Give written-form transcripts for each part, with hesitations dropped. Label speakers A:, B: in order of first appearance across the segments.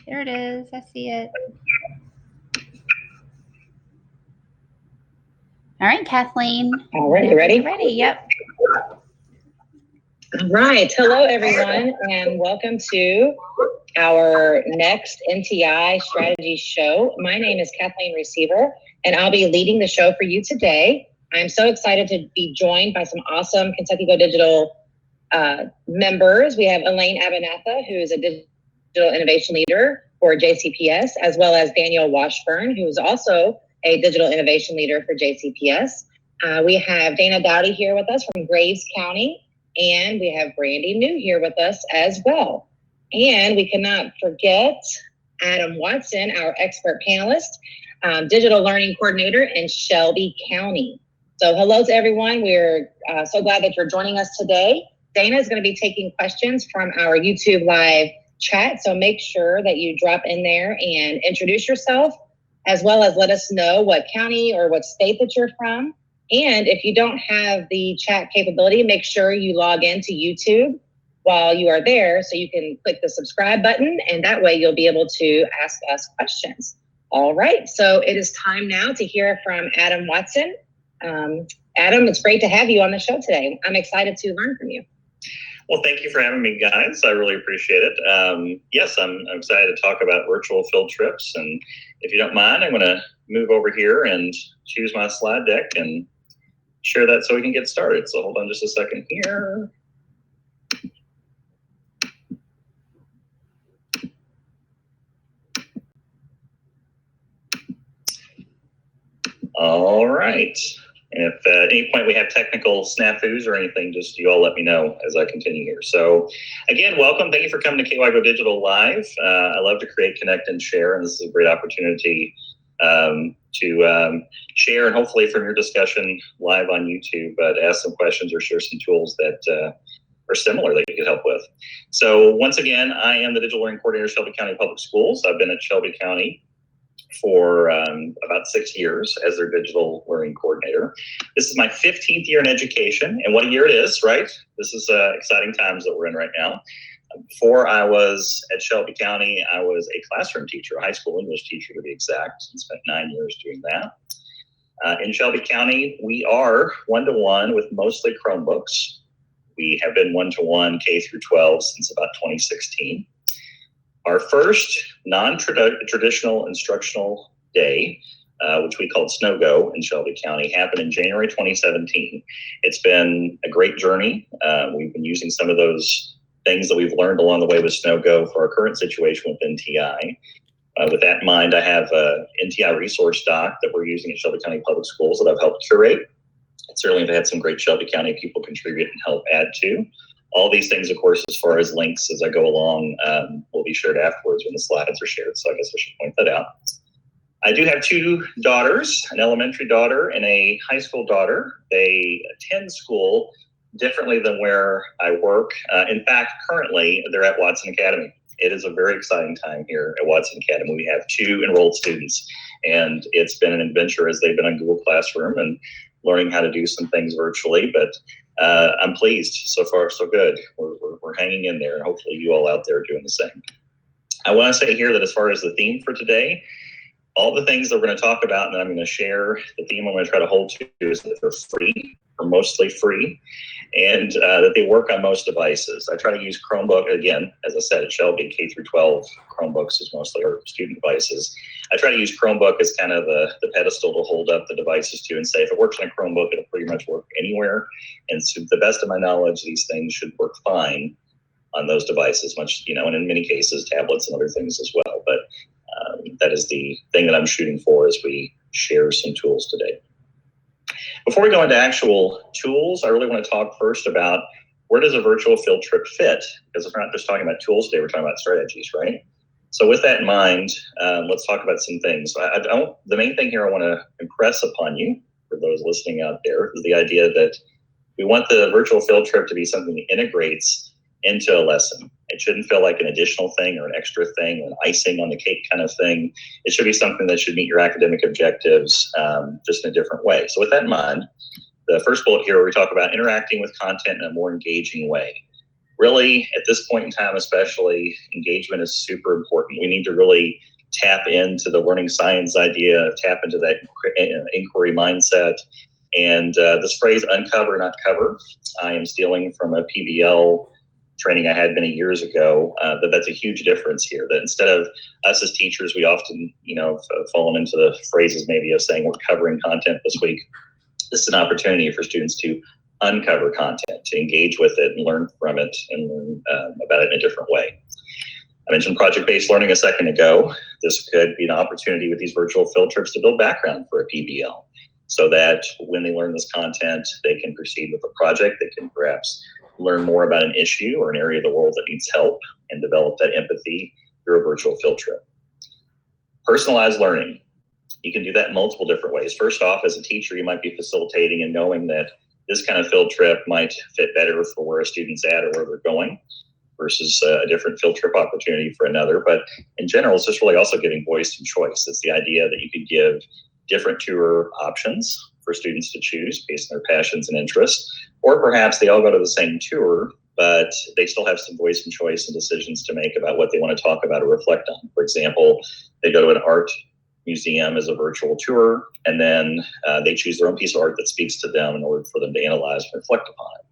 A: There it is. I see it. All right, Kathleen.
B: All right, you ready?
A: Ready, yep.
B: All right. Hello, everyone, and welcome to our next NTI strategy show. My name is Kathleen Receiver, and I'll be leading the show for you today. I'm so excited to be joined by some awesome Kentucky Go Digital members. We have Elaine Abernatha, who is a digital innovation leader for JCPS, as well as Daniel Washburn, who is also a digital innovation leader for JCPS. We have Dana Dowdy here with us from Graves County, and we have Brandy New here with us as well. And we cannot forget Adam Watson, our expert panelist, digital learning coordinator in Shelby County. So hello to everyone. We're so glad that you're joining us today. Dana is going to be taking questions from our YouTube live chat. So make sure that you drop in there and introduce yourself, as well as let us know what county or what state that you're from. And if you don't have the chat capability, make sure you log into YouTube while you are there so you can click the subscribe button, and that way you'll be able to ask us questions. All right, so it is time now to hear from Adam Watson. Adam, it's great to have you on the show today. I'm excited to learn from you.
C: Well, thank you for having me, guys. I really appreciate it. Yes, I'm excited to talk about virtual field trips. And if you don't mind, I'm going to move over here and choose my slide deck and share that so we can get started. So hold on just a second here. All right. And if at any point we have technical snafus or anything, just you all let me know as I continue here. So again, welcome. Thank you for coming to KY Go Digital Live. I love to create, connect, and share. And this is a great opportunity to share and hopefully from your discussion live on YouTube, but ask some questions or share some tools that are similar that you could help with. So once again, I am the Digital Learning Coordinator of Shelby County Public Schools. I've been at Shelby County for about 6 years as their digital learning coordinator. This is my 15th year in education, and what a year it is, right? This is exciting times that we're in right now. Before I was at Shelby County, I was a classroom teacher, a high school English teacher to be exact, and spent 9 years doing that. In Shelby County, we are one-to-one with mostly Chromebooks. We have been one-to-one K through 12 since about 2016. Our first non-traditional instructional day, which we called Snow Go in Shelby County, happened in January 2017. It's been a great journey. We've been using some of those things that we've learned along the way with Snow Go for our current situation with NTI. With that in mind, I have a NTI resource doc that we're using at Shelby County Public Schools that I've helped curate. And certainly have had some great Shelby County people contribute and help add to. All these things, of course, as far as links as I go along, will be shared afterwards when the slides are shared. So I guess I should point that out. I do have two daughters, an elementary daughter and a high school daughter. They attend school differently than where I work. In fact, currently, they're at Watson Academy. It is a very exciting time here at Watson Academy. We have 2 enrolled students, and it's been an adventure as they've been on Google Classroom and learning how to do some things virtually, but I'm pleased. So far, so good. We're hanging in there. Hopefully you all out there are doing the same. I want to say here that as far as the theme for today, all the things that we're going to talk about and that I'm going to share, the theme I'm going to try to hold to is that they're free, or mostly free, and that they work on most devices. I try to use Chromebook, again, as I said, at Shelby, K through 12, Chromebooks is mostly our student devices. I try to use Chromebook as kind of the pedestal to hold up the devices to and say, if it works on a Chromebook, it'll pretty much work anywhere. And to the best of my knowledge, these things should work fine on those devices, much, and in many cases, tablets and other things as well. But that is the thing that I'm shooting for as we share some tools today. Before we go into actual tools, I really want to talk first about where does a virtual field trip fit? Because we're not just talking about tools today, we're talking about strategies, right? So with that in mind, let's talk about some things. The main thing here I want to impress upon you, for those listening out there, is the idea that we want the virtual field trip to be something that integrates into a lesson. It shouldn't feel like an additional thing or an extra thing or an icing on the cake kind of thing. It should be something that should meet your academic objectives just in a different way. So with that in mind, the first bullet here, we talk about interacting with content in a more engaging way. really, at this point in time especially, engagement is super important. We need to really tap into the learning science idea, tap into that inquiry mindset. And this phrase, uncover, not cover, I am stealing from a PBL training I had many years ago, but that's a huge difference here. That instead of us as teachers, we often, fallen into the phrases maybe of saying we're covering content this week. This is an opportunity for students to uncover content, to engage with it and learn from it and learn about it in a different way. I mentioned project-based learning a second ago. This could be an opportunity with these virtual field trips to build background for a PBL so that when they learn this content, they can proceed with a project. They can perhaps learn more about an issue or an area of the world that needs help and develop that empathy through a virtual field trip. Personalized learning. You can do that in multiple different ways. First off, as a teacher, you might be facilitating and knowing that this kind of field trip might fit better for where a student's at or where they're going versus a different field trip opportunity for another. But in general, it's just really also giving voice and choice. It's the idea that you could give different tour options for students to choose based on their passions and interests, or perhaps they all go to the same tour, but they still have some voice and choice and decisions to make about what they want to talk about or reflect on. For example, they go to an art museum as a virtual tour, and then they choose their own piece of art that speaks to them in order for them to analyze and reflect upon it.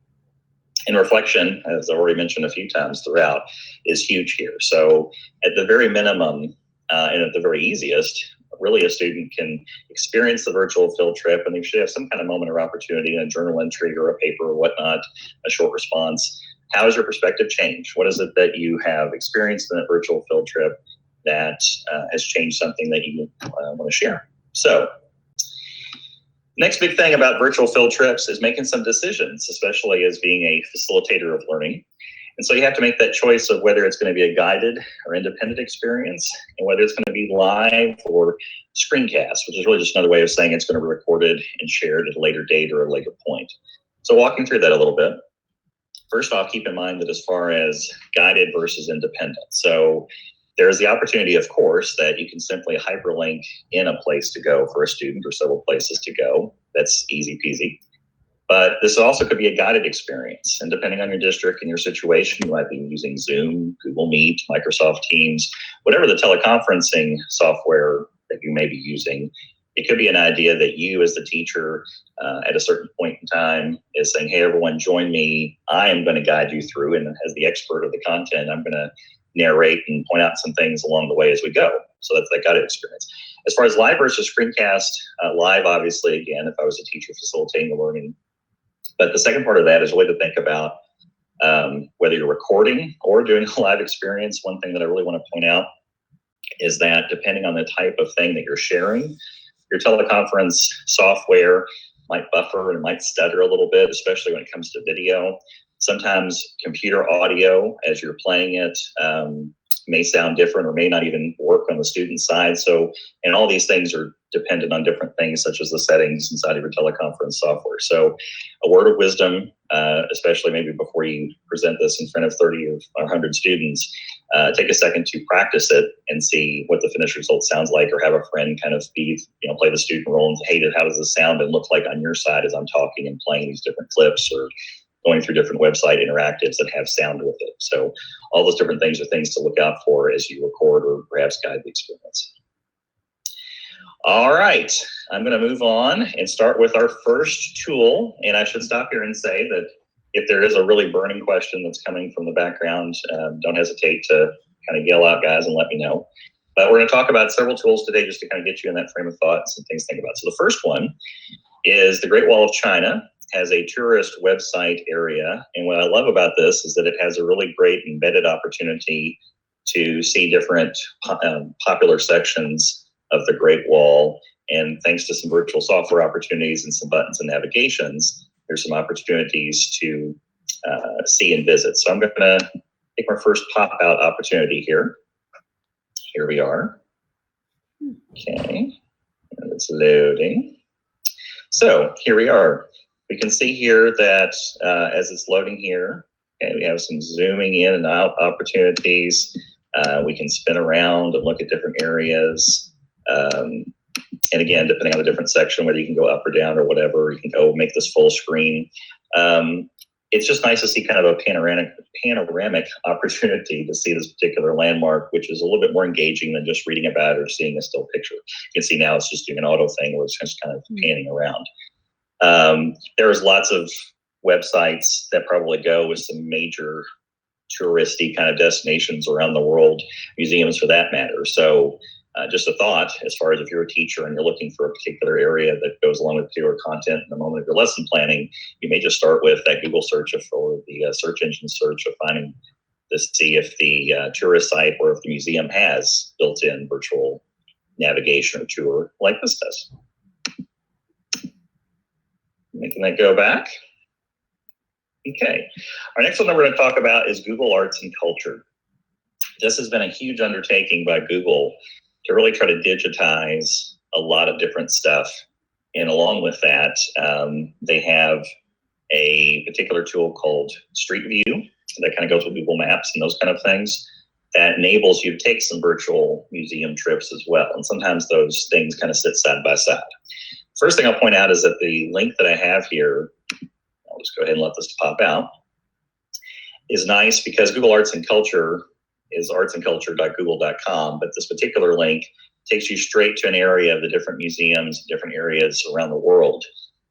C: And reflection, as I already mentioned a few times throughout, is huge here. So at the very minimum and at the very easiest, really a student can experience the virtual field trip and they should have some kind of moment or opportunity in a journal entry or a paper or whatnot, a short response. How has your perspective changed? What is it that you have experienced in a virtual field trip that has changed something that you want to share? So next big thing about virtual field trips is making some decisions, especially as being a facilitator of learning. And so you have to make that choice of whether it's going to be a guided or independent experience and whether it's going to be live or screencast, which is really just another way of saying it's going to be recorded and shared at a later date or a later point. So walking through that a little bit. First off, keep in mind that as far as guided versus independent. So there is the opportunity, of course, that you can simply hyperlink in a place to go for a student or several places to go. That's easy peasy. But this also could be a guided experience. And depending on your district and your situation, you might be using Zoom, Google Meet, Microsoft Teams, whatever the teleconferencing software that you may be using. It could be an idea that you as the teacher at a certain point in time is saying, hey, everyone, join me. I am going to guide you through. And as the expert of the content, I'm going to narrate and point out some things along the way as we go. So that's that guided experience. As far as live versus screencast, live, obviously, again, if I was a teacher facilitating the learning. But the second part of that is really to think about whether you're recording or doing a live experience. One thing that I really want to point out is that depending on the type of thing that you're sharing, your teleconference software might buffer and it might stutter a little bit, especially when it comes to video. Sometimes computer audio, as you're playing it, may sound different or may not even work on the student side. So, and all these things are dependent on different things, such as the settings inside of your teleconference software. So a word of wisdom, especially maybe before you present this in front of 30 or 100 students, take a second to practice it and see what the finished result sounds like, or have a friend kind of play the student role and say, hey, how does this sound and look like on your side as I'm talking and playing these different clips, or going through different website interactives that have sound with it. So all those different things are things to look out for as you record or perhaps guide the experience. All right, I'm going to move on and start with our first tool. And I should stop here and say that if there is a really burning question that's coming from the background, don't hesitate to kind of yell out, guys, and let me know. But we're going to talk about several tools today just to kind of get you in that frame of thought and some things to think about. So the first one is the Great Wall of China has a tourist website area. And what I love about this is that it has a really great embedded opportunity to see different popular sections of the Great Wall. And thanks to some virtual software opportunities and some buttons and navigations, there's some opportunities to see and visit. So I'm going to take my first pop-out opportunity here. Here we are. Okay, and it's loading. So here we are. We can see here that as it's loading here, okay, we have some zooming in and out opportunities. We can spin around and look at different areas. And again, depending on the different section, whether you can go up or down or whatever, you can go make this full screen. it's just nice to see kind of a panoramic opportunity to see this particular landmark, which is a little bit more engaging than just reading about it or seeing a still picture. You can see now it's just doing an auto thing where it's just kind of panning around. There's lots of websites that probably go with some major touristy kind of destinations around the world, museums for that matter. So just a thought, as far as if you're a teacher and you're looking for a particular area that goes along with particular content in the moment of your lesson planning, you may just start with that Google search or the search engine search of finding to see if the tourist site or if the museum has built-in virtual navigation or tour like this does. Making that go back. Okay, our next one that we're going to talk about is Google Arts and Culture. This has been a huge undertaking by Google to really try to digitize a lot of different stuff. And along with that, they have a particular tool called Street View that kind of goes with Google Maps and those kind of things that enables you to take some virtual museum trips as well. And sometimes those things kind of sit side by side. First thing I'll point out is that the link that I have here, I'll just go ahead and let this pop out, is nice because Google Arts and Culture is artsandculture.google.com, but this particular link takes you straight to an area of the different museums, different areas around the world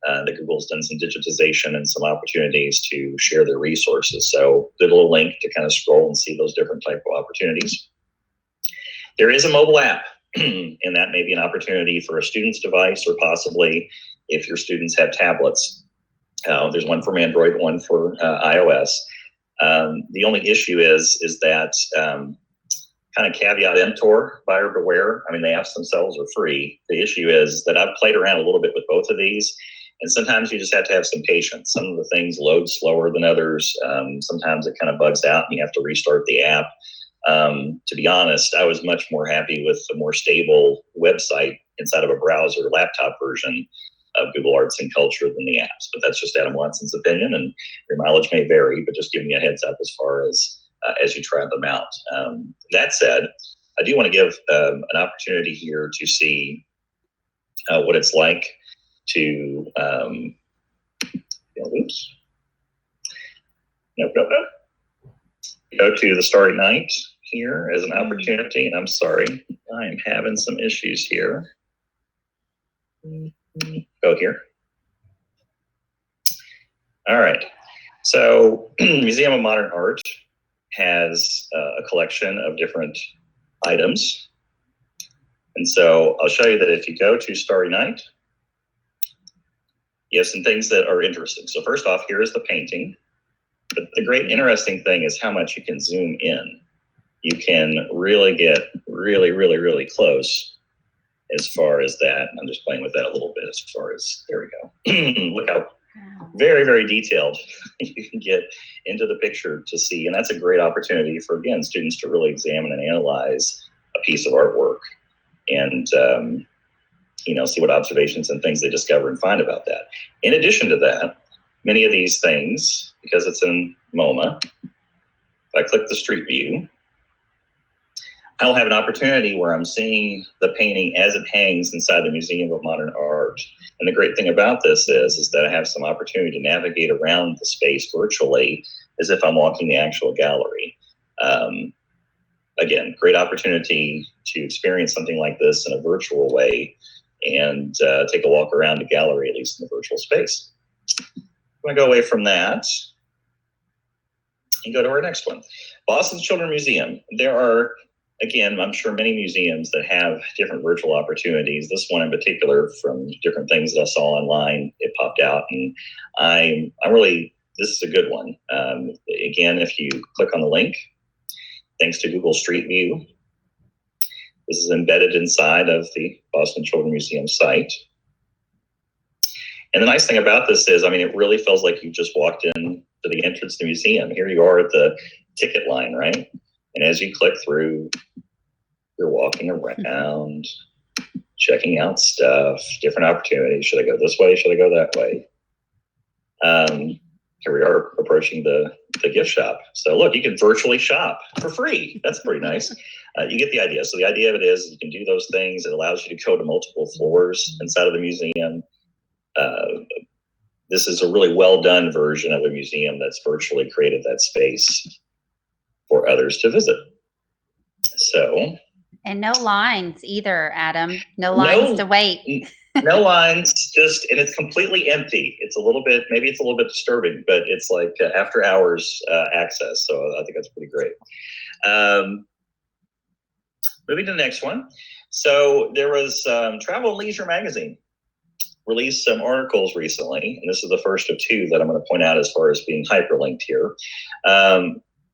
C: that Google's done some digitization and some opportunities to share their resources. So good little link to kind of scroll and see those different type of opportunities. There is a mobile app, and that may be an opportunity for a student's device or possibly if your students have tablets. There's one for Android, one for iOS. The only issue is that kind of caveat emptor, buyer beware. I mean, the apps themselves are free. The issue is that I've played around a little bit with both of these, and sometimes you just have to have some patience. Some of the things load slower than others. Sometimes it kind of bugs out and you have to restart the app. To be honest, I was much more happy with the more stable website inside of a browser laptop version of Google Arts and Culture than the apps. But that's just Adam Watson's opinion, and your mileage may vary, but just giving you a heads up as far as you try them out. That said, I do want to give an opportunity here to see what it's like to, oops. Nope. Go to the Starry Night here as an opportunity, and I'm sorry, I am having some issues here. Go here. All right. So Museum of Modern Art has a collection of different items. And so I'll show you that if you go to Starry Night, you have some things that are interesting. So first off, here is the painting. But the great interesting thing is how much you can zoom in. You can really get really close as far as that. I'm just playing with that a little bit as far as, there we go. Look how very detailed you can get into the picture to see. And that's a great opportunity for, again, students to really examine and analyze a piece of artwork and, see what observations and things they discover and find about that. In addition to that, many of these things, because it's in MoMA, if I click the Street View, I'll have an opportunity where I'm seeing the painting as it hangs inside the Museum of Modern Art. And the great thing about this is that I have some opportunity to navigate around the space virtually as if I'm walking the actual gallery. Again, great opportunity to experience something like this in a virtual way and take a walk around the gallery, at least in the virtual space. I'm going to go away from that and go to our next one. Boston Children's Museum. There are, again, I'm sure many museums that have different virtual opportunities. This one in particular, from different things that I saw online, it popped out, and this is a good one. Again, if you click on the link, thanks to Google Street View, this is embedded inside of the Boston Children's Museum site. And the nice thing about this is, it really feels like you just walked in to the entrance to the museum. Here you are at the ticket line, right? And as you click through, you're walking around, checking out stuff, different opportunities. Should I go this way? Should I go that way? Here we are approaching the gift shop. So look, you can virtually shop for free. That's pretty nice. You get the idea. So the idea of it is you can do those things. It allows you to go to multiple floors inside of the museum. this is a really well done version of a museum that's virtually created that space for others to visit. So,
A: and no lines either, Adam. No lines to wait.
C: No lines, and it's completely empty. It's a little bit, maybe it's a little bit disturbing, but it's like after hours access. So I think that's pretty great. Moving to the next one. So there was Travel and Leisure Magazine released some articles recently, and this is the first of two that I'm going to point out as far as being hyperlinked here.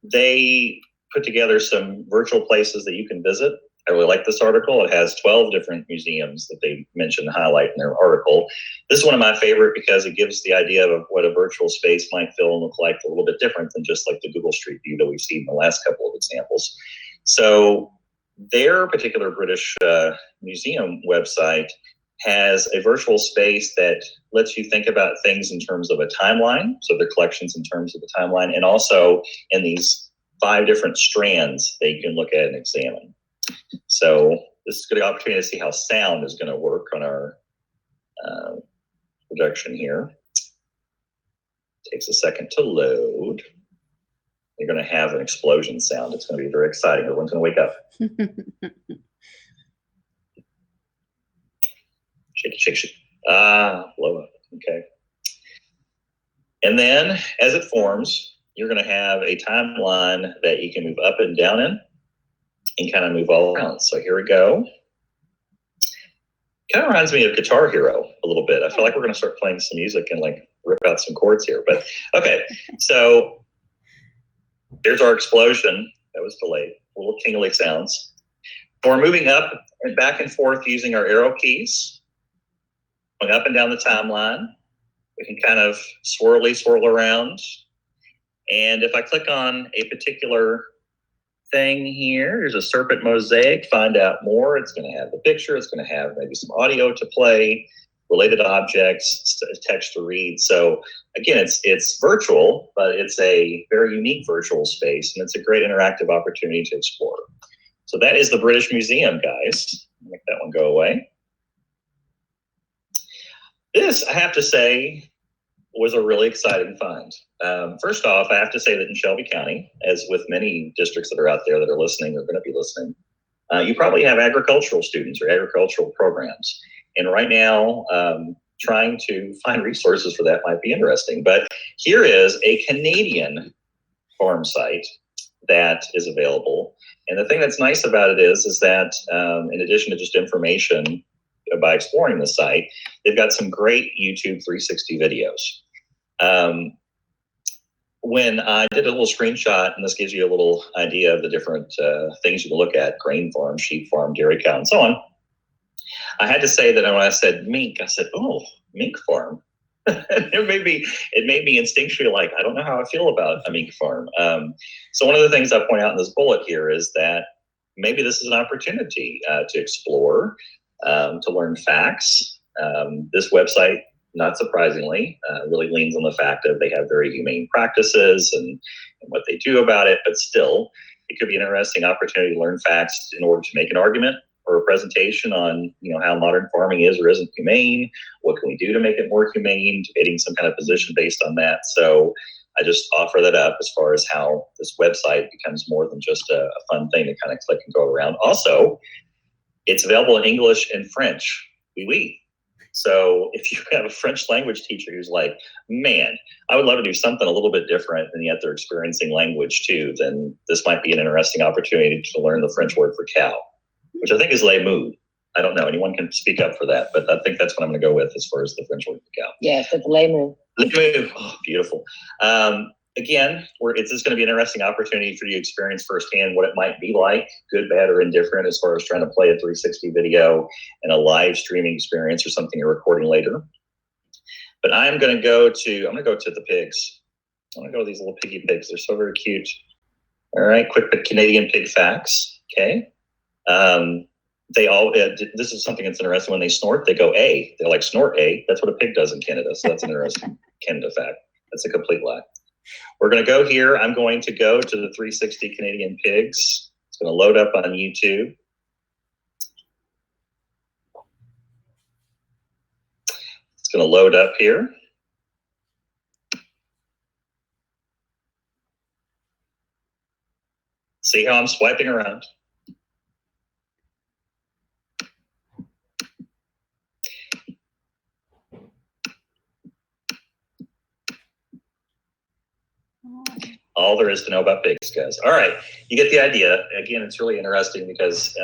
C: They put together some virtual places that you can visit. I really like this article. It has 12 different museums that they mention and highlight in their article. This is one of my favorite because it gives the idea of what a virtual space might feel and look like a little bit different than just like the Google Street View that we've seen in the last couple of examples. So their particular British museum website has a virtual space that lets you think about things in terms of a timeline, so the collections in terms of the timeline, and also in these 5 different strands that you can look at and examine. So this is a good opportunity to see how sound is going to work on our production here. Takes a second to load. You're going to have an explosion sound. It's going to be very exciting. Everyone's going to wake up. Shake it, shake, shake. Blow up. Okay. And then as it forms, you're going to have a timeline that you can move up and down in and kind of move all around. So here we go. Kind of reminds me of Guitar Hero a little bit. I feel like we're going to start playing some music and like rip out some chords here. But okay, so there's our explosion. That was delayed. A little tingly sounds. We're moving up and back and forth using our arrow keys. Going up and down the timeline. We can kind of swirl around. And if I click on a particular thing here, there's a serpent mosaic, find out more. It's going to have the picture. It's going to have maybe some audio to play, related objects, text to read. So again, it's virtual, but it's a very unique virtual space, and it's a great interactive opportunity to explore. So that is the British Museum, guys. Make that one go away. This, I have to say, was a really exciting find. First off, I have to say that in Shelby County, as with many districts that are out there that are listening or going to be listening, you probably have agricultural students or agricultural programs. And right now, trying to find resources for that might be interesting. But here is a Canadian farm site that is available. And the thing that's nice about it is that in addition to just information by exploring the site, they've got some great YouTube 360 videos. When I did a little screenshot, and this gives you a little idea of the different things you can look at: grain farm, sheep farm, dairy cow, and so on. I had to say that when I said mink, I said, "Oh, mink farm." it made me instinctually like, I don't know how I feel about a mink farm. So one of the things I point out in this bullet here is that maybe this is an opportunity to explore, to learn facts. This website, not surprisingly, really leans on the fact that they have very humane practices and what they do about it, but still, it could be an interesting opportunity to learn facts in order to make an argument or a presentation on, how modern farming is or isn't humane. What can we do to make it more humane? Debating some kind of position based on that. So I just offer that up as far as how this website becomes more than just a fun thing to kind of click and go around. Also, it's available in English and French. Oui. So if you have a French language teacher who's like, man, I would love to do something a little bit different, and yet they're experiencing language too, then this might be an interesting opportunity to learn the French word for cow, which I think is les mou. I don't know. Anyone can speak up for that, but I think that's what I'm going to go with as far as the French word for cow.
B: Yes, it's les mou.
C: Les mou. Oh, beautiful. Again, it's just going to be an interesting opportunity for you to experience firsthand what it might be like, good, bad, or indifferent, as far as trying to play a 360 video and a live streaming experience or something you're recording later. But I'm going to go to the pigs. I'm going to go to these little piggy pigs. They're so very cute. All right, quick Canadian pig facts. Okay. This is something that's interesting. When they snort, they go A. They're like, snort A. That's what a pig does in Canada. So that's an interesting Canada fact. That's a complete lie. We're going to go here. I'm going to go to the 360 Canadian pigs. It's going to load up on YouTube. It's going to load up here. See how I'm swiping around? All there is to know about pigs, guys. All right, you get the idea. Again, it's really interesting because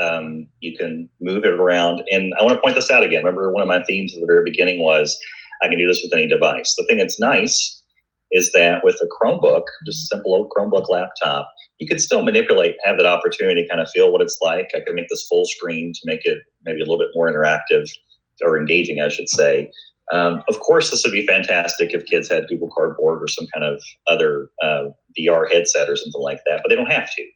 C: you can move it around. And I want to point this out again. Remember, one of my themes at the very beginning was I can do this with any device. The thing that's nice is that with a Chromebook, just a simple old Chromebook laptop, you can still manipulate, have that opportunity to kind of feel what it's like. I can make this full screen to make it maybe a little bit more interactive or engaging, I should say. Of course, this would be fantastic if kids had Google Cardboard or some kind of other VR headset or something like that, but they don't have to.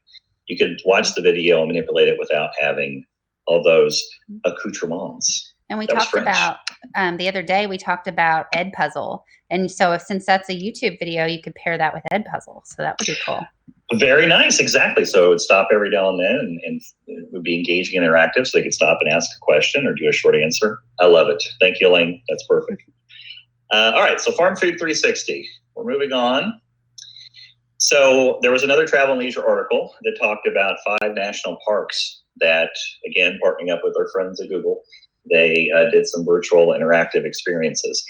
C: You could watch the video and manipulate it without having all those accoutrements.
A: And we talked about, the other day, we talked about Ed Puzzle. And so since that's a YouTube video, you could pair that with Ed Puzzle. So that would be cool.
C: Very nice, exactly. So it would stop every now and then and it would be engaging and interactive, so they could stop and ask a question or do a short answer. I love it. Thank you, Elaine. That's perfect. All right, so Farm Food 360. We're moving on. So there was another Travel and Leisure article that talked about 5 national parks that, again, partnering up with our friends at Google, they did some virtual interactive experiences.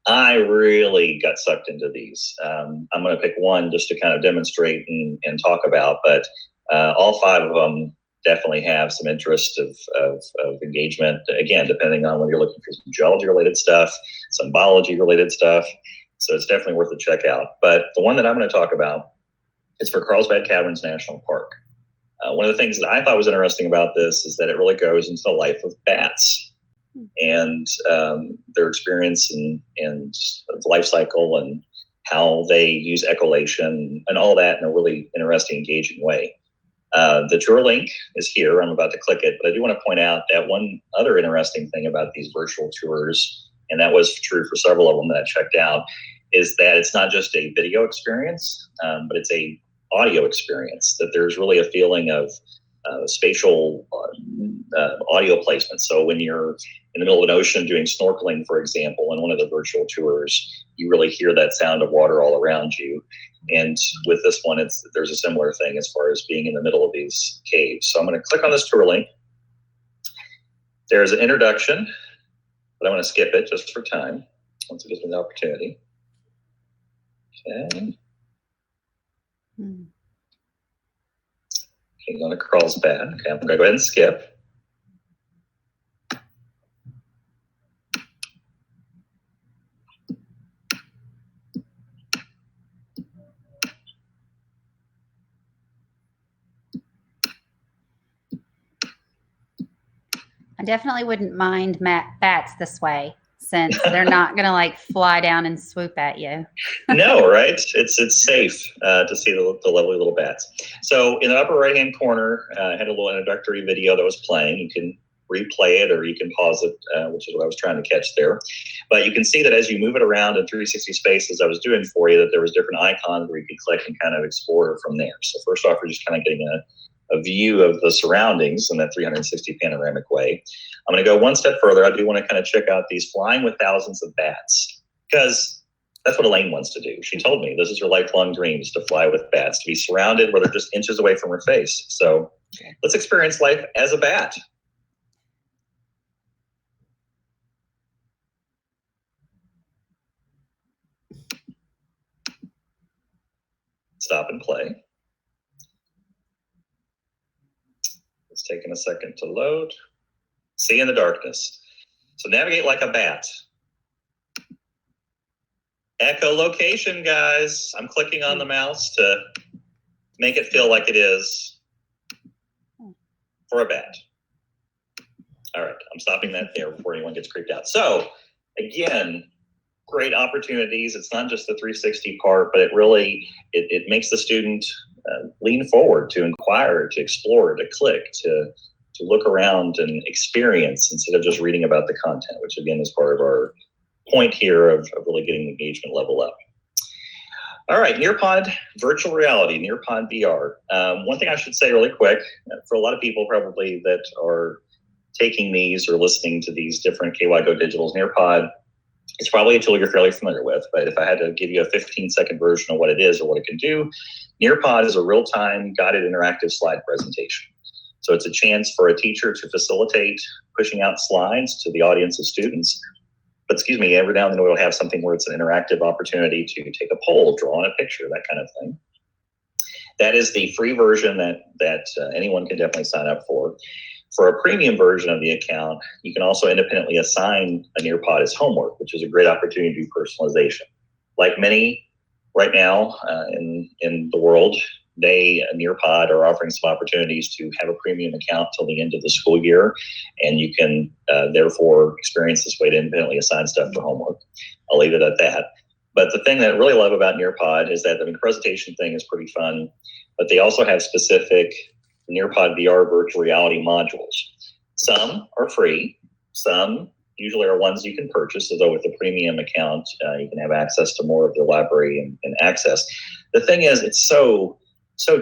C: I really got sucked into these. I'm going to pick one just to kind of demonstrate and talk about, but all 5 of them definitely have some interest of engagement, again, depending on whether you're looking for some geology-related stuff, some biology-related stuff. So it's definitely worth a check out. But the one that I'm going to talk about is for Carlsbad Caverns National Park. One of the things that I thought was interesting about this is that it really goes into the life of bats and their experience and the life cycle and how they use echolation and all that in a really interesting, engaging way. The tour link is here. I'm about to click it, but I do want to point out that one other interesting thing about these virtual tours, and that was true for several of them that I checked out, is that it's not just a video experience, but it's a audio experience, that there's really a feeling of spatial audio placement. So when you're in the middle of an ocean doing snorkeling, for example, in one of the virtual tours, you really hear that sound of water all around you. And with this one, there's a similar thing as far as being in the middle of these caves. So I'm going to click on this tour link. There's an introduction, but I'm going to skip it just for time, once it gives me the opportunity. Okay. Okay, going to Carlsbad. Okay, I'm going to go ahead and skip.
A: I definitely wouldn't mind bats this way, since they're not going to like fly down and swoop at you.
C: No, right? It's safe to see the lovely little bats. So in the upper right-hand corner, I had a little introductory video that was playing. You can replay it or you can pause it, which is what I was trying to catch there. But you can see that as you move it around in 360 spaces, I was doing for you, that there was different icons where you could click and kind of explore it from there. So first off, we're just kind of getting a view of the surroundings in that 360 panoramic way. I'm going to go one step further. I do want to kind of check out these flying with thousands of bats, because that's what Elaine wants to do. She told me this is her lifelong dream, is to fly with bats, to be surrounded where they're just inches away from her face. So let's experience life as a bat. Stop and play. It's taking a second to load. See in the darkness. So navigate like a bat. Echolocation, guys. I'm clicking on the mouse to make it feel like it is for a bat. All right, I'm stopping that there before anyone gets creeped out. So again, great opportunities. It's not just the 360 part, but it really, it makes the student lean forward to inquire, to explore, to click, to look around and experience instead of just reading about the content, which again is part of our point here of really getting the engagement level up. All right, Nearpod virtual reality, Nearpod VR. One thing I should say really quick, for a lot of people probably that are taking these or listening to these different KY Go Digitals, Nearpod It's probably a tool you're fairly familiar with, but if I had to give you a 15-second version of what it is or what it can do, Nearpod is a real-time guided interactive slide presentation. So it's a chance for a teacher to facilitate pushing out slides to the audience of students. But excuse me, every now and then we'll have something where it's an interactive opportunity to take a poll, draw on a picture, that kind of thing. That is the free version that anyone can definitely sign up for. For a premium version of the account, you can also independently assign a Nearpod as homework, which is a great opportunity to do personalization. Like many right now in the world, Nearpod are offering some opportunities to have a premium account till the end of the school year, and you can therefore experience this way to independently assign stuff for homework. I'll leave it at that. But the thing that I really love about Nearpod is that, the presentation thing is pretty fun, but they also have specific Nearpod VR virtual reality modules. Some are free, some usually are ones you can purchase, although with the premium account, you can have access to more of their library and access. The thing is, it's so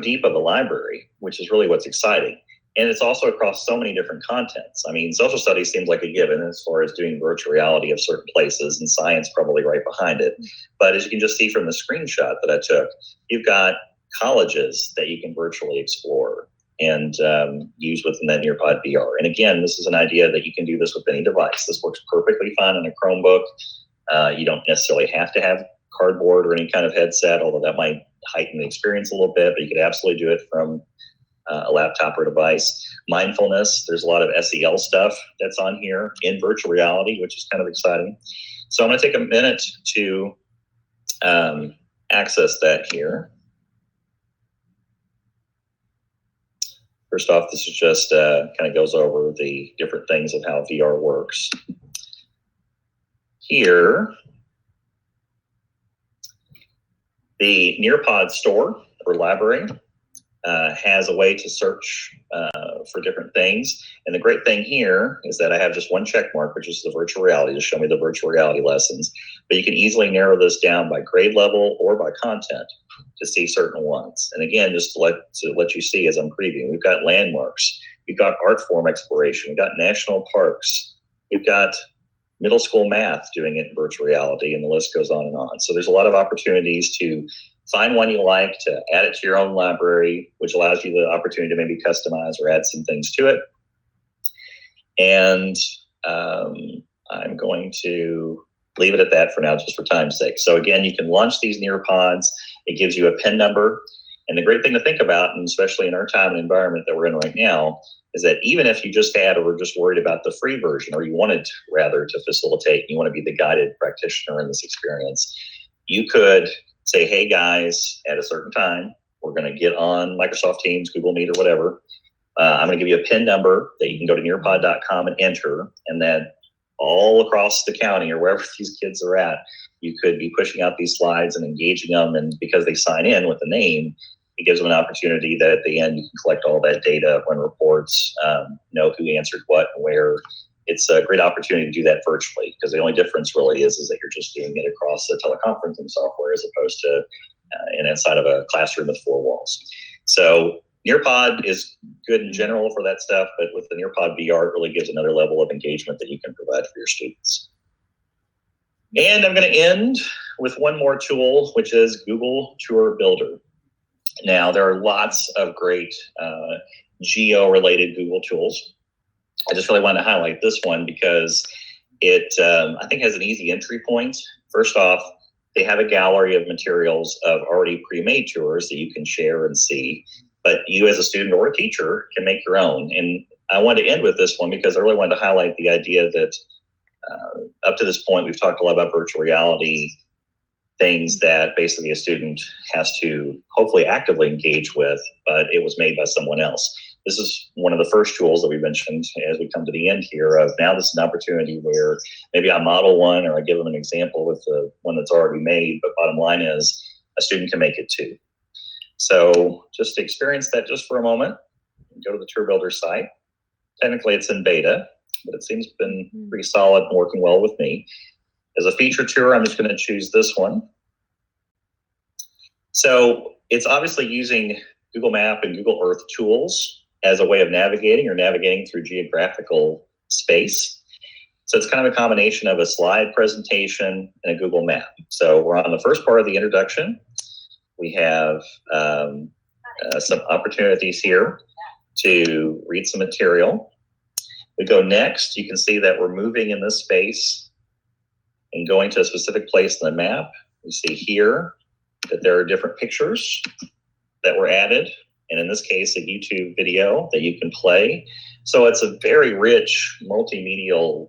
C: deep of a library, which is really what's exciting. And it's also across so many different contents. Social studies seems like a given as far as doing virtual reality of certain places, and science probably right behind it. But as you can just see from the screenshot that I took, you've got colleges that you can virtually explore and use within that Nearpod VR. And again, this is an idea that you can do this with any device. This works perfectly fine on a Chromebook. You don't necessarily have to have cardboard or any kind of headset, although that might heighten the experience a little bit, but you could absolutely do it from a laptop or device. Mindfulness, there's a lot of SEL stuff that's on here in virtual reality, which is kind of exciting. So I'm going to take a minute to access that here. First off, this is just kind of goes over the different things of how VR works. Here, the Nearpod store or library has a way to search for different things. And the great thing here is that I have just one check mark, which is the virtual reality, to show me the virtual reality lessons. But you can easily narrow this down by grade level or by content to see certain ones. And again, just to let you see as I'm previewing, we've got landmarks, we've got art form exploration, we've got national parks, we've got middle school math doing it in virtual reality, and the list goes on and on. So there's a lot of opportunities to find one you like, to add it to your own library, which allows you the opportunity to maybe customize or add some things to it. And I'm going to leave it at that for now, just for time's sake. So again, you can launch these Nearpods. It gives you a PIN number. And the great thing to think about, and especially in our time and environment that we're in right now, is that even if you just had or were just worried about the free version, or you wanted rather to facilitate, you want to be the guided practitioner in this experience, you could say, hey guys, at a certain time, we're going to get on Microsoft Teams, Google Meet, or whatever. I'm going to give you a PIN number that you can go to nearpod.com and enter, and then all across the county or wherever these kids are at, you could be pushing out these slides and engaging them. And because they sign in with a name, it gives them an opportunity that at the end you can collect all that data, run reports, know who answered what and where. It's a great opportunity to do that virtually, because the only difference really is that you're just doing it across the teleconferencing software as opposed to inside of a classroom with four walls. So Nearpod is good in general for that stuff, but with the Nearpod VR, it really gives another level of engagement that you can provide for your students. And I'm going to end with one more tool, which is Google Tour Builder. Now, there are lots of great geo-related Google tools. I just really want to highlight this one because it, I think, has an easy entry point. First off, they have a gallery of materials of already pre-made tours that you can share and see, but you as a student or a teacher can make your own. And I wanted to end with this one because I really wanted to highlight the idea that up to this point, we've talked a lot about virtual reality, things that basically a student has to hopefully actively engage with, but it was made by someone else. This is one of the first tools that we mentioned as we come to the end here of now this is an opportunity where maybe I model one or I give them an example with the one that's already made, but bottom line is a student can make it too. So just to experience that just for a moment, go to the Tour Builder site. Technically it's in beta, but it seems been pretty solid and working well with me. As a feature tour, I'm just going to choose this one. So it's obviously using Google Map and Google Earth tools as a way of navigating through geographical space. So it's kind of a combination of a slide presentation and a Google map. So we're on the first part of the introduction. We have some opportunities here to read some material. We go next, you can see that we're moving in this space and going to a specific place on the map. We see here that there are different pictures that were added, and in this case, a YouTube video that you can play. So it's a very rich multimedia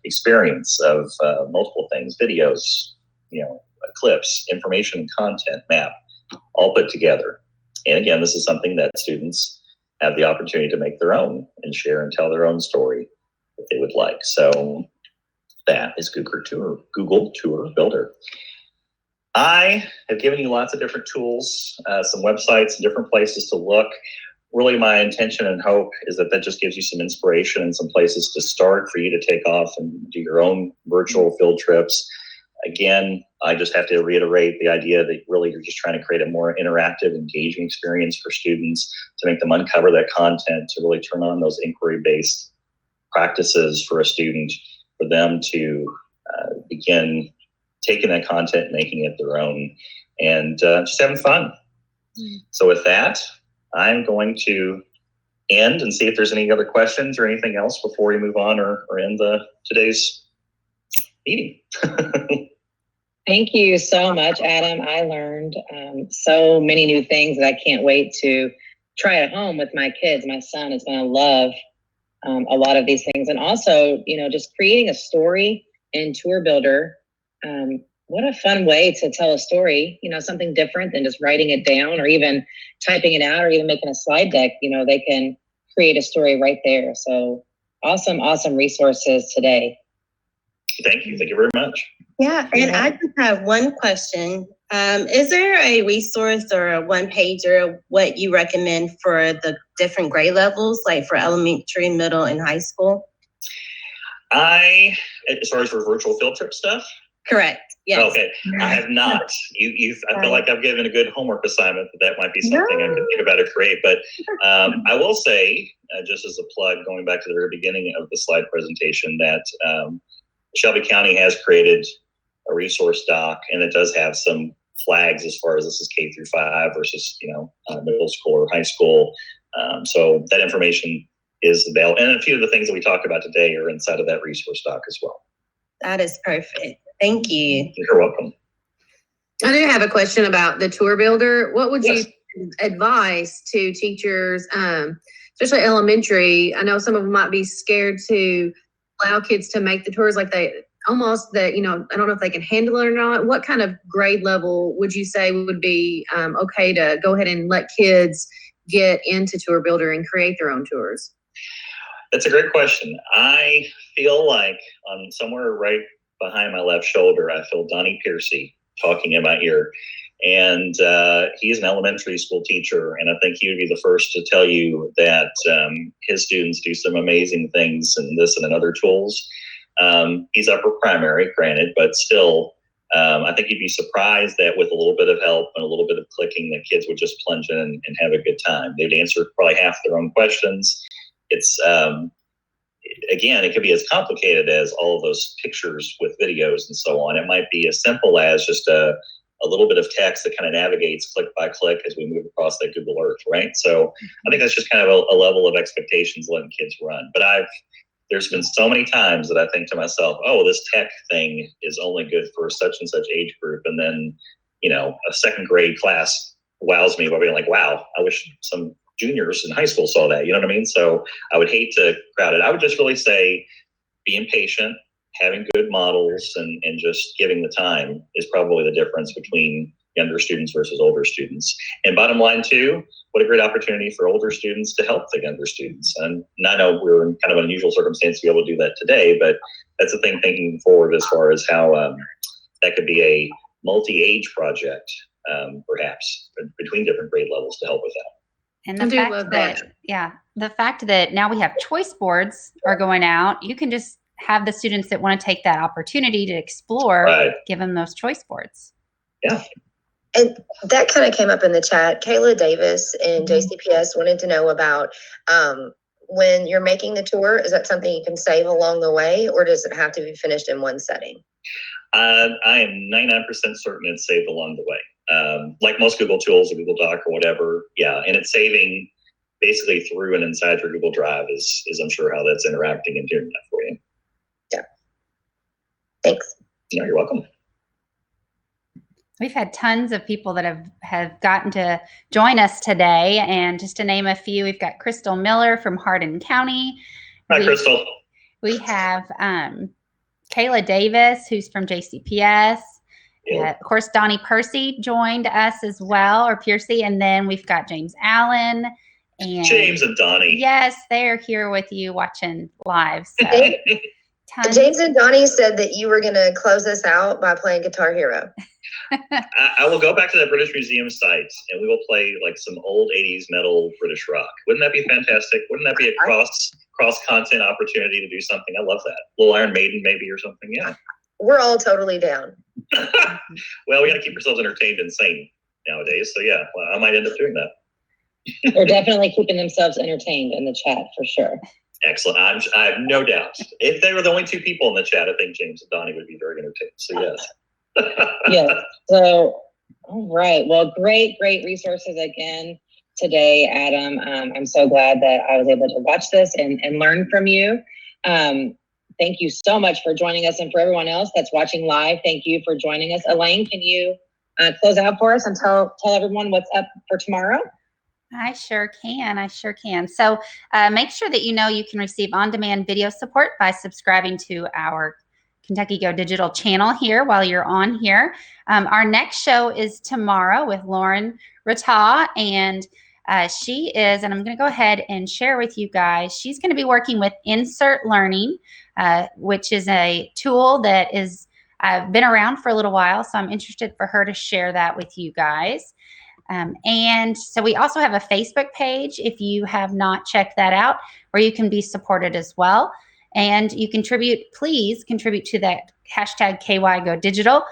C: experience of multiple things, videos, clips, information, and content map, all put together. And again, this is something that students have the opportunity to make their own and share and tell their own story if they would like. So that is Google Tour Builder. I have given you lots of different tools, some websites, different places to look. Really, my intention and hope is that just gives you some inspiration and some places to start for you to take off and do your own virtual field trips. Again, I just have to reiterate the idea that really you're just trying to create a more interactive, engaging experience for students, to make them uncover that content, to really turn on those inquiry-based practices for a student, for them to begin taking that content, making it their own, and just having fun. So with that, I'm going to end and see if there's any other questions or anything else before we move on or end today's meeting.
B: Thank you so much, Adam. I learned so many new things that I can't wait to try at home with my kids. My son is going to love a lot of these things. And also, just creating a story in Tour Builder. What a fun way to tell a story, something different than just writing it down or even typing it out or even making a slide deck. They can create a story right there. So awesome resources today.
C: Thank you. Thank you very much.
D: Yeah, and I just have one question. Is there a resource or a one-pager what you recommend for the different grade levels, like for elementary, middle, and high school?
C: As far as for virtual field trip stuff?
D: Correct. Yes.
C: Okay, I have not. I feel like I've given a good homework assignment that might be something I could think about to create. But I will say, just as a plug, going back to the very beginning of the slide presentation, that Shelby County has created a resource doc, and it does have some flags as far as this is K through 5 versus middle school or high school. So that information is available, and a few of the things that we talked about today are inside of that resource doc as well.
D: That is perfect. Thank you.
C: You're welcome.
E: I do have a question about the Tour Builder. What would you advise to teachers, especially elementary? I know some of them might be scared to allow kids to make the tours, like I don't know if they can handle it or not. What kind of grade level would you say would be okay to go ahead and let kids get into Tour Builder and create their own tours?
C: That's a great question. I feel like somewhere right behind my left shoulder, I feel Donnie Piercy talking in my ear. And he's an elementary school teacher, and I think he would be the first to tell you that his students do some amazing things in this and in other tools. He's upper primary, granted, but still, I think you'd be surprised that with a little bit of help and a little bit of clicking, the kids would just plunge in and have a good time. They'd answer probably half their own questions. It's again, it could be as complicated as all of those pictures with videos and so on. It might be as simple as just a little bit of text that kind of navigates click by click as we move across that Google Earth, right? So I think that's just kind of a level of expectations letting kids run. But there's been so many times that I think to myself, oh, this tech thing is only good for such and such age group. And then, a second grade class wows me by being like, wow, I wish some juniors in high school saw that. You know what I mean? So I would hate to crowd it. I would just really say being patient, having good models, and just giving the time is probably the difference between younger students versus older students. And bottom line too, what a great opportunity for older students to help the younger students. And I know we're in kind of an unusual circumstance to be able to do that today, but that's the thing thinking forward as far as how that could be a multi-age project, perhaps between different grade levels to help with that.
A: And the fact that now we have choice boards are going out, you can just have the students that want to take that opportunity to explore, give them those choice boards.
C: Yeah.
F: And that kind of came up in the chat. Kayla Davis in JCPS wanted to know about when you're making the tour, is that something you can save along the way, or does it have to be finished in one setting?
C: I am 99% certain it's saved along the way. Like most Google tools or Google Doc or whatever. Yeah. And it's saving basically through and inside your Google Drive is I'm sure how that's interacting and doing that for you.
F: Yeah. Thanks.
C: No, you're welcome.
A: We've had tons of people that have gotten to join us today. And just to name a few, we've got Crystal Miller from Hardin County.
C: Hi, Crystal.
A: We have Kayla Davis, who's from JCPS.
C: Yeah.
A: Of course, Donnie Percy joined us as well, or Piercy. And then we've got James Allen. And
C: James and Donnie.
A: Yes, they're here with you watching live. So
F: James and Donnie said that you were going to close us out by playing Guitar Hero.
C: I will go back to that British Museum site and we will play like some old 80s metal British rock. Wouldn't that be fantastic? Wouldn't that be a cross content opportunity to do something? I love that. Little Iron Maiden maybe or something. Yeah.
F: We're all totally down.
C: Well, we got to keep ourselves entertained and sane nowadays. So yeah, well, I might end up doing that.
B: They're definitely keeping themselves entertained in the chat for sure.
C: Excellent. I have no doubt. If they were the only two people in the chat, I think James and Donnie would be very entertained. So yes.
B: Yes. So, all right. Well, great resources again today, Adam. I'm so glad that I was able to watch this and learn from you. Thank you so much for joining us, and for everyone else that's watching live, thank you for joining us. Elaine, can you close out for us and tell everyone what's up for tomorrow?
A: I sure can. So make sure that you know you can receive on-demand video support by subscribing to our Kentucky Go Digital channel here while you're on here. Our next show is tomorrow with Lauren Rata, and she is, and I'm going to go ahead and share with you guys, she's going to be working with Insert Learning, which is a tool that is been around for a little while, so I'm interested for her to share that with you guys. And so we also have a Facebook page, if you have not checked that out, where you can be supported as well. And you please contribute to that hashtag KYGoDigital.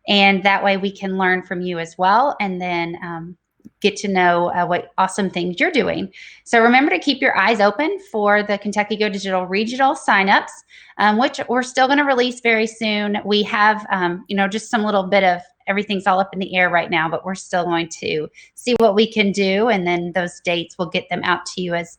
A: And that way we can learn from you as well. And then get to know what awesome things you're doing. So remember to keep your eyes open for the Kentucky Go Digital regional signups, which we're still going to release very soon. We have, just some little bit of everything's all up in the air right now, but we're still going to see what we can do. And then those dates, we'll get them out to you as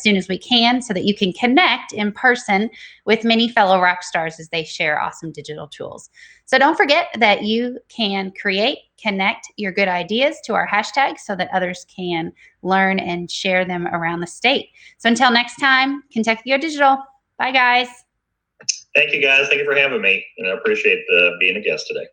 A: soon as we can, so that you can connect in person with many fellow rock stars as they share awesome digital tools. So don't forget that you can connect your good ideas to our hashtag so that others can learn and share them around the state. So until next time, Kentucky Go Digital. Bye, guys.
C: Thank you, guys. Thank you for having me. And I appreciate being a guest today.